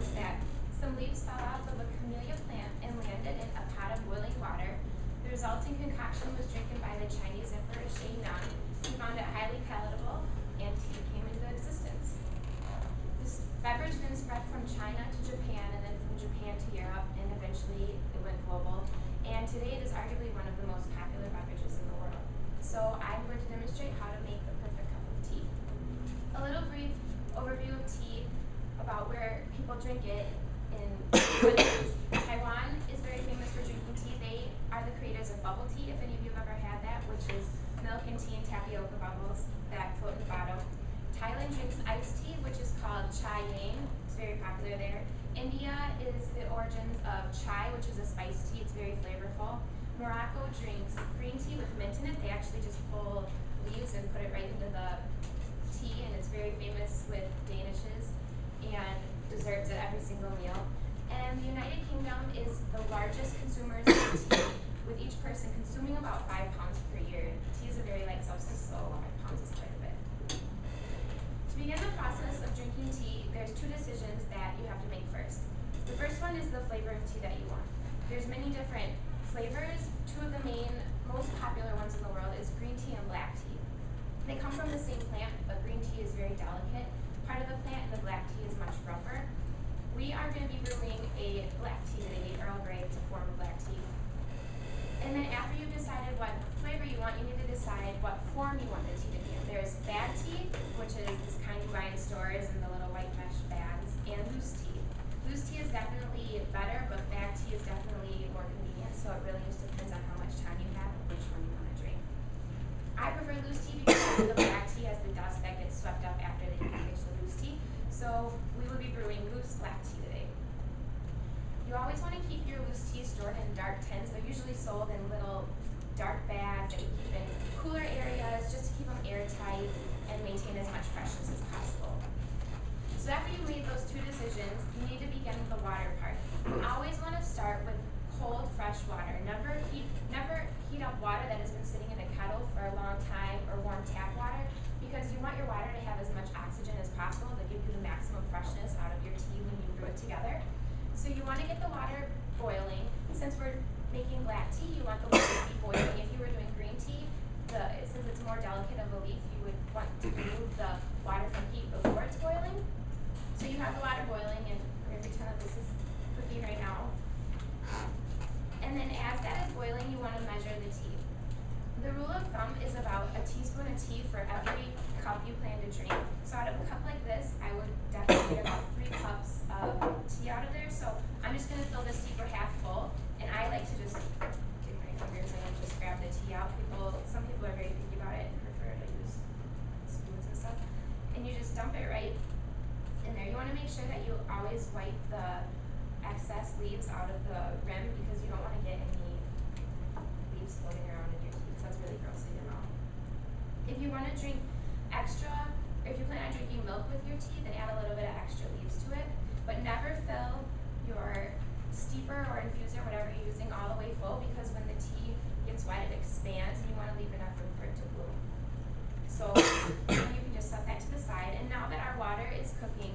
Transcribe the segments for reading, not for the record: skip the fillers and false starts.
was that some leaves fell off of a camellia plant and landed in a pot of boiling water. The resulting concoction was drinking by the Chinese Emperor Shi Nung. He found it highly palatable, and tea came into existence. This beverage then spread from China to Japan, and then from Japan to Europe, and eventually it went global. And today it is arguably one of the most popular beverages in the world. So I'm going to demonstrate how to make the perfect cup of tea. A little brief overview of tea, about where people drink it in countries. Taiwan is very famous for drinking tea. They are the creators of bubble tea, if any of you have ever had that, which is milk and tea and tapioca bubbles that float in the bottom. Thailand drinks iced tea, which is called chai yang. It's very popular there. India is the origins of chai, which is a spiced tea. It's very flavorful. Morocco drinks green tea with mint in it. They actually just pull leaves and put it right into the tea, and it's very famous with danishes and desserts at every single meal. And the United Kingdom is the largest consumers of tea, with each person consuming about 5 pounds per year. Tea is a very light substance, so 5 pounds is quite a bit. To begin the process of drinking tea, there's 2 decisions that you have to make first. The first one is the flavor of tea that you want. There's many different flavors. 2 of the main, most popular ones in the world is green tea and black tea. They come from the same plant, but green tea is very delicate part of the plant, and the black tea is much rougher. We are going to be brewing a black tea today, Earl Grey, to form a black tea. And then after you've decided what flavor you want, you need to decide what form you want the tea to be in. There's bag tea, which is this kind you buy in stores in the little white mesh bags, and loose tea. Loose tea is definitely better, but bag tea is definitely more convenient, so it really just depends on how much time you have and which one you want to drink. I prefer loose tea because the black tea has the dust that gets swept up after they package the loose tea. So we will be brewing loose black tea today. You always want to keep your loose tea stored in dark tins. They're usually sold in little dark bags that you keep in cooler areas just to keep them airtight and maintain as much freshness as possible. So after you've made those 2 decisions, you need to begin with the water part. You always want to start with cold, fresh water. Never heat up water that has been sitting in a kettle for a long time, or warm tap water, because you want your water to have as much oxygen as possible to give you the maximum freshness out of your tea when you brew it together. So you want to get the water boiling. Since we're making black tea, you want the water to be boiling. If you were doing green tea, since it's more delicate of a leaf, you would want to remove the water from heat before it's boiling. So you have the water boiling, and we're going to pretend that this is cooking right now. And then as that is boiling, you want to measure the tea. The rule of thumb is about a teaspoon of tea for every cup you plan to drink. So out of a cup like this, I would definitely get about 3 cups of tea out of there. So I'm just going to fill this steeper half full, and I like to just dig my fingers in and just grab the tea out. Some people are very picky about it and prefer to use spoons and stuff. And you just dump it right in there. You want to make sure that you always wipe the excess leaves out of the rim, because you don't want to get any leaves floating around in your tea, because that's really gross in your mouth. If you want to drink extra, or if you plan on drinking milk with your tea, then add a little bit of extra leaves to it, but never fill your steeper or infuser, whatever you're using, all the way full, because when the tea gets wet, it expands, and you want to leave enough room for it to bloom. So you can just set that to the side, and now that our water is cooking,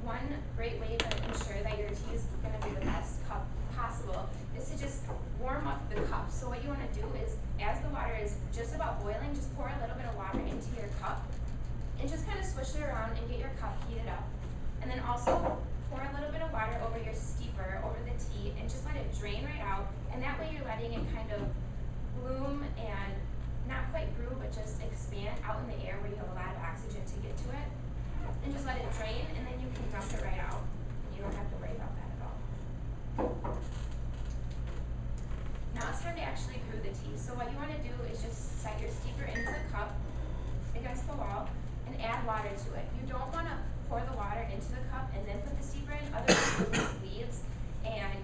one great way to ensure that your tea is going to be the best cup possible is to just warm up the cup. So what you want to do is, as the water is just about boiling, just pour a little bit of water into your cup and just kind of swish it around and get your cup heated up. And then also pour a little bit of water over your steeper, over the tea, and just let it drain right out. And that way you're letting it kind of bloom and not quite brew, but just expand out in the air where you have a lot of oxygen to get to it. And just let it drain, and then you can dump it right out. You don't have to worry about that at all. Now it's time to actually brew the tea. So what you want to do is just set your steeper into the cup against the wall and add water to it. You don't want to pour the water into the cup and then put the steeper in, otherwise you'll lose leaves. And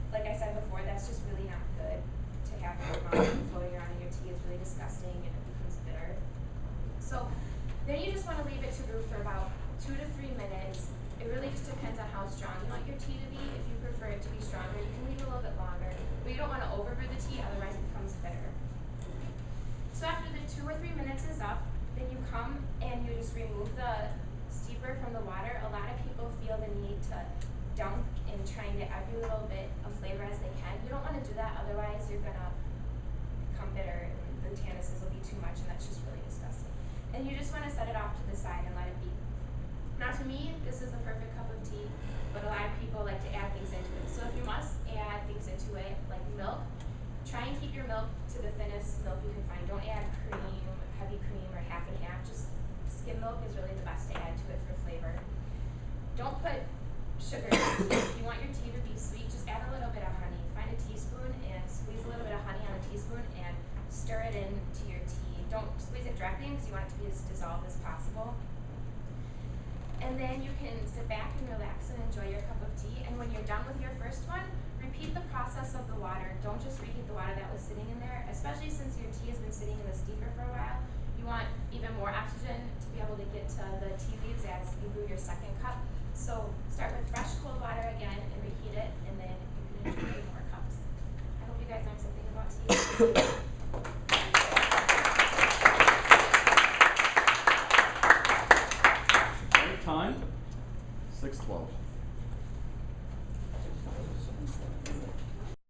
like I said before, that's just really not good to have your mouth floating around in your tea. It's really disgusting, and it becomes bitter. So then you just want to leave it to brew for about 2 to 3 minutes. It really just depends on how strong you want your tea to be. If you prefer it to be stronger, you can leave it a little bit longer. But you don't want to overbrew the tea, otherwise it becomes bitter. So after the 2 or 3 minutes is up, then you come and you just remove the steeper from the water. A lot of people feel the need to dunk and try and get every little bit of flavor as they can. You don't want to do that, otherwise you're gonna become bitter and the tannises will be too much, and that's just really disgusting. And you just want to set it off to the side and let it be. Now to me, this is the perfect cup of tea, but a lot of people like to add things into it. So if you must add things into it, like milk, try and keep your milk to the thinnest milk you can find. Don't add cream, heavy cream, or half and half. Just skim milk is really the best to add to it for flavor. Don't put sugar in your tea. If you want your tea to be sweet, just add a little bit of honey. Find a teaspoon and squeeze a little bit of honey on a teaspoon and stir it into your tea. Don't squeeze it directly because you want it to be as dissolved as possible. And then you can sit back and relax and enjoy your cup of tea. And when you're done with your first one, repeat the process of the water. Don't just reheat the water that was sitting in there, especially since your tea has been sitting in the steamer for a while. You want even more oxygen to be able to get to the tea leaves as you brew your second cup. So start with fresh cold water again and reheat it, and then you can enjoy more cups. I hope you guys learned something about tea. Time, 6:12.